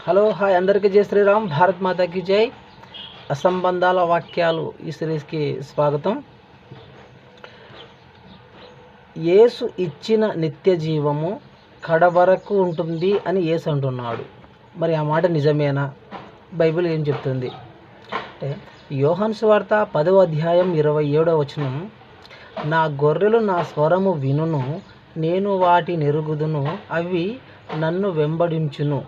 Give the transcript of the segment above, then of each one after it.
Hello hi అందరికీ జై శ్రీరామ్, భారత్ మాతాకి జై. అసంబంధాల వాక్యాలు ఈ సిరీస్కి స్వాగతం. యేసు ఇచ్చిన నిత్య జీవము కడవరకు ఉంటుంది అని యేసు అంటున్నాడు. మరి ఆ మాట నిజమేనా? బైబిల్ ఏం చెప్తుంది అంటే, యోహాను సువార్త 10వ అధ్యాయం 27వ వచనం, నా గొర్రెలు నా స్వరము వినును, నేను వాటిని ఎరుగుదును, అవి నన్ను వెంబడించును,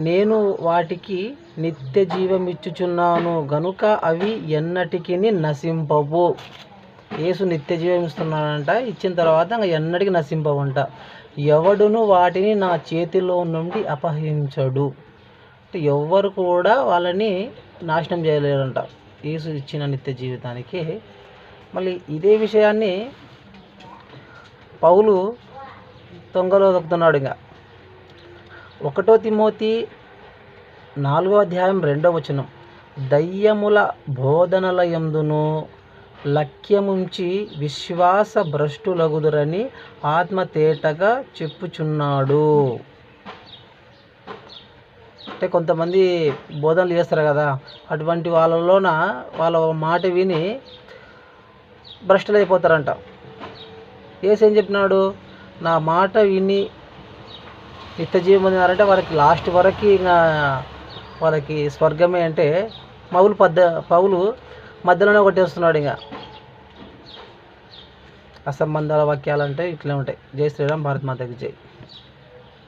నేను వాటికి నిత్య జీవమిచ్చుచున్నాను గనుక అవి ఎన్నటికి నశింపవు. యేసు నిత్య జీవం ఇస్తున్నాడంట, ఇచ్చిన తర్వాత ఇంకా ఎన్నటికి నశింపవంట. ఎవడును వాటిని నా చేతిలో నుండి అపహరించడు. ఎవ్వరు కూడా వాళ్ళని నాశనం చేయలేరంట యేసు ఇచ్చిన నిత్య జీవితానికి. మళ్ళీ ఇదే విషయాన్ని పౌలు తొంగలో దొక్కుతున్నాడు. ఇంకా 1 తిమోతి 4వ అధ్యాయం 2వ వచనం, దయ్యముల బోధనల యందును లక్ష్యముంచి విశ్వాస భ్రష్టులగుదురని ఆత్మ తేటగా చెప్పుచున్నాడు. అంటే కొంతమంది బోధనలు చేస్తారు కదా, అటువంటి వాళ్ళలోన వాళ్ళ మాట విని భ్రష్టులైపోతారంట. యేసు ఏం చెప్పినాడు? నా మాట విని నిత్య జీవం పొందినారంటే వాళ్ళకి లాస్ట్ వరకు ఇంకా వాళ్ళకి స్వర్గమే. అంటే పౌలు మధ్యలోనే కొట్టేస్తున్నాడు. ఇంకా అసంబంధాల వాక్యాలు అంటే ఇట్లే ఉంటాయి. జై శ్రీరామ్, భారత్ మాతాకి జై.